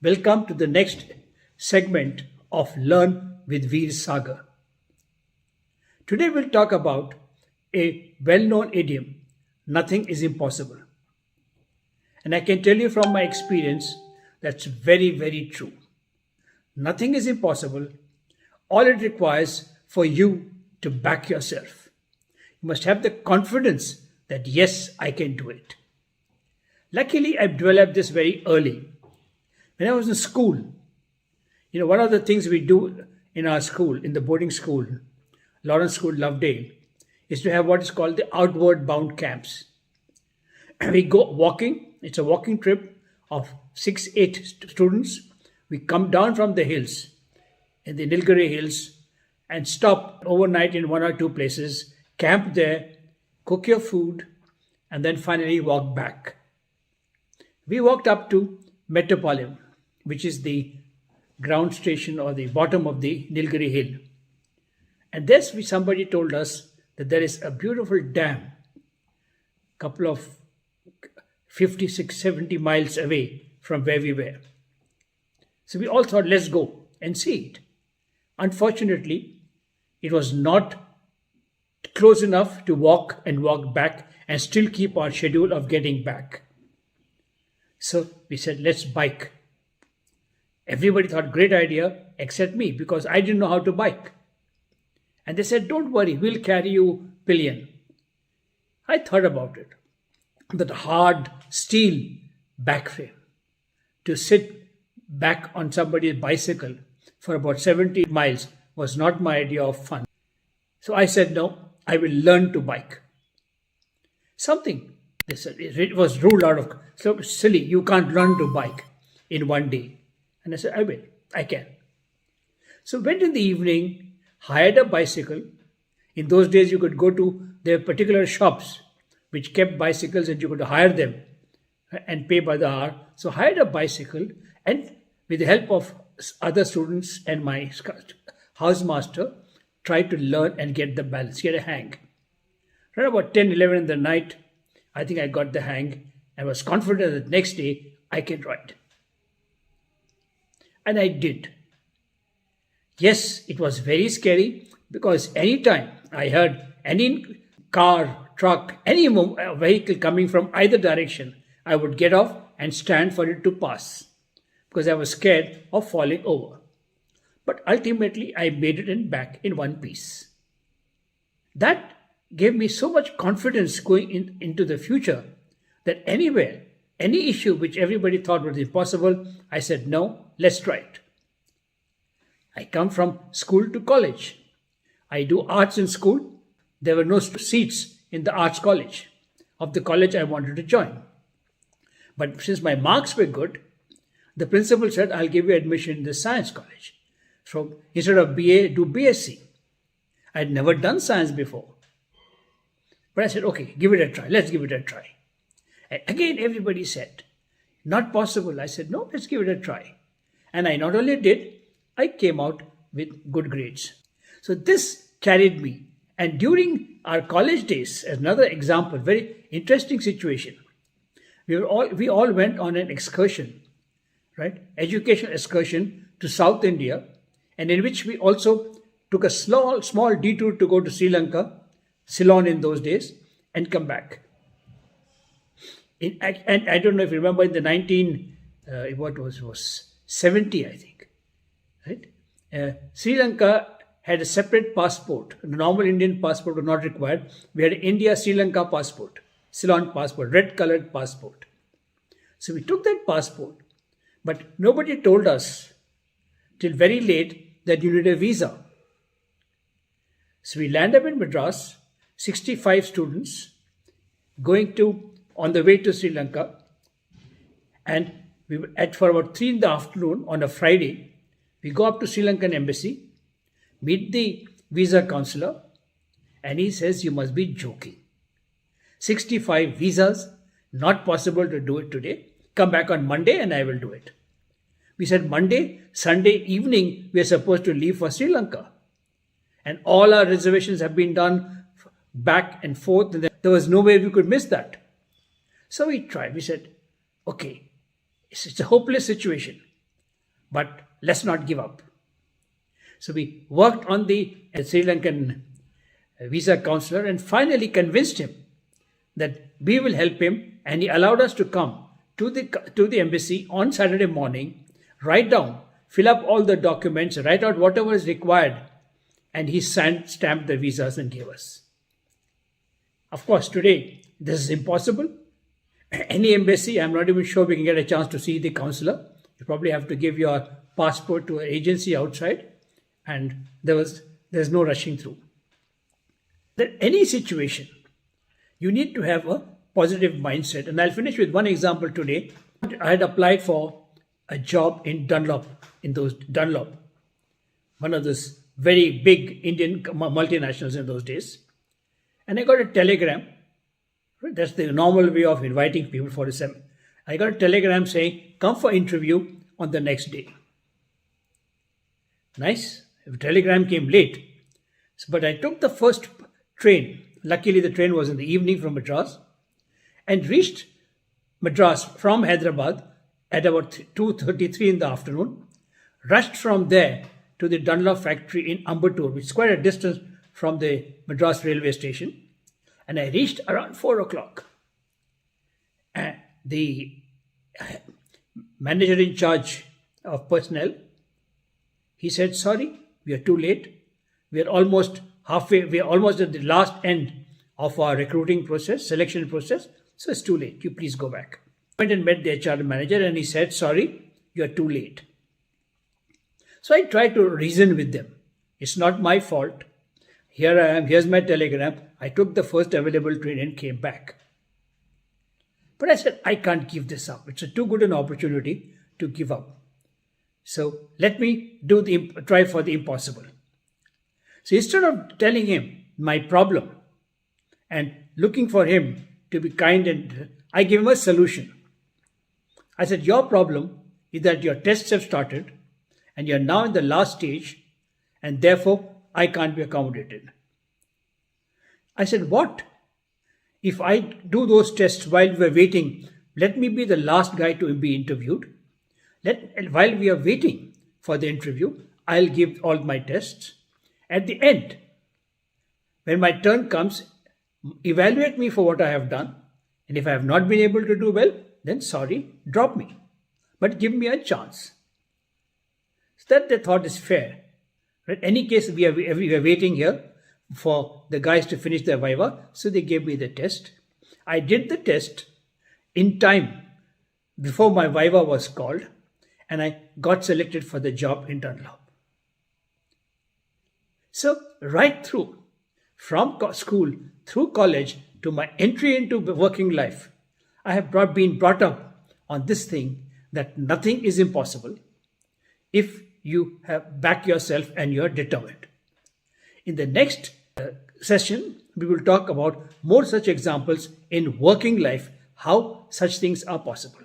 Welcome to the next segment of Learn with Veer Sagar. Today we'll talk about a well-known idiom, nothing is impossible. And I can tell you from my experience that's very, very true. Nothing is impossible. All it requires for you to back yourself. You must have the confidence that yes, I can do it. Luckily, I've developed this very early. When I was in school, one of the things we do in our school, in the boarding school, Lawrence School, Lovedale, is to have what is called the outward bound camps. We go walking, it's a walking trip of 8 students. We come down from the hills, in the Nilgiri Hills, and stop overnight in 1 or 2 places, camp there, cook your food, and then finally walk back. We walked up to Metropolitan, which is the ground station or the bottom of the Nilgiri Hill. And there somebody told us that there is a beautiful dam, couple of 56, 70 miles away from where we were. So we all thought, let's go and see it. Unfortunately, it was not close enough to walk back and still keep our schedule of getting back. So we said, let's bike. Everybody thought, great idea, except me, because I didn't know how to bike. And they said, don't worry, we'll carry you pillion. I thought about it. That hard steel back frame to sit back on somebody's bicycle for about 70 miles was not my idea of fun. So I said, no, I will learn to bike. They said, it was ruled out of, so silly, you can't learn to bike in one day. And I said, I will, I can. So went in the evening, hired a bicycle. In those days, you could go to their particular shops which kept bicycles and you could hire them and pay by the hour. So hired a bicycle and with the help of other students and my housemaster, tried to learn and get the balance, get a hang. Around about 10, 11 in the night, I think I got the hang and was confident that next day I can ride. And I did. Yes, it was very scary because anytime I heard any car, truck, any vehicle coming from either direction, I would get off and stand for it to pass because I was scared of falling over. But ultimately, I made it back in one piece. That gave me so much confidence going into the future that anywhere, any issue which everybody thought was impossible, I said, no, let's try it. I come from school to college. I do arts in school. There were no seats in the arts college of the college I wanted to join. But since my marks were good, the principal said, I'll give you admission in the science college. So instead of BA, do BSc. I had never done science before. But I said, okay, give it a try. Let's give it a try. And again, everybody said, not possible. I said, no, let's give it a try. And I not only did, I came out with good grades. So this carried me. And during our college days, as another example, very interesting situation, we all went on an excursion, right? Educational excursion to South India, and in which we also took a small detour to go to Sri Lanka, Ceylon in those days, and come back. And I don't know if you remember in the 70, I think, right? Sri Lanka had a separate passport. The normal Indian passport was not required. We had an India-Sri Lanka passport, Ceylon passport, red-colored passport. So we took that passport, but nobody told us till very late that you need a visa. So we land up in Madras, 65 students, on the way to Sri Lanka, and we were for about 3 in the afternoon on a Friday. We go up to Sri Lankan embassy, meet the visa counselor, and he says, you must be joking. 65 visas, not possible to do it today. Come back on Monday and I will do it. We said Monday, Sunday evening, we are supposed to leave for Sri Lanka. And all our reservations have been done back and forth. And there was no way we could miss that. So we tried. We said, okay, it's a hopeless situation. but let's not give up. So we worked on the Sri Lankan visa counselor and finally convinced him that we will help him, and he allowed us to come to the embassy on Saturday morning, write down, fill up all the documents, write out whatever is required, and he stamped the visas and gave us. Of course, today this is impossible. Any embassy, I'm not even sure we can get a chance to see the consular. You probably have to give your passport to an agency outside, and there's no rushing through. In any situation, you need to have a positive mindset. And I'll finish with one example today. I had applied for a job in Dunlop, one of those very big Indian multinationals in those days. And I got a telegram. That's the normal way of inviting people for a seminar. I got a telegram saying, come for interview on the next day. Nice. The telegram came late. But I took the first train. Luckily, the train was in the evening from Madras, and reached Madras from Hyderabad at about 2:33 in the afternoon. Rushed from there to the Dunlop factory in Ambattur, which is quite a distance from the Madras railway station. And I reached around 4 o'clock. And the manager in charge of personnel, he said, sorry, we are too late. We are almost halfway, we are almost at the last end of our recruiting process, selection process. So it's too late. You please go back. I went and met the HR manager and he said, sorry, you are too late. So I tried to reason with them. It's not my fault. Here I am, here's my telegram. I took the first available train and came back. But I said, I can't give this up. It's too good an opportunity to give up. So let me try for the impossible. So instead of telling him my problem and looking for him to be kind, and I gave him a solution. I said, your problem is that your tests have started and you're now in the last stage, and therefore I can't be accommodated. I said, what? If I do those tests while we're waiting, let me be the last guy to be interviewed. While we are waiting for the interview, I'll give all my tests. At the end, when my turn comes, evaluate me for what I have done. And if I have not been able to do well, then sorry, drop me. But give me a chance. So that they thought is fair. In any case, we are waiting here for the guys to finish their viva. So they gave me the test. I did the test in time before my viva was called. And I got selected for the job in Dunlop. So right through, from school, through college, to my entry into working life, I have been brought up on this thing that nothing is impossible if you back yourself and you're determined. In the next session, we will talk about more such examples in working life, how such things are possible.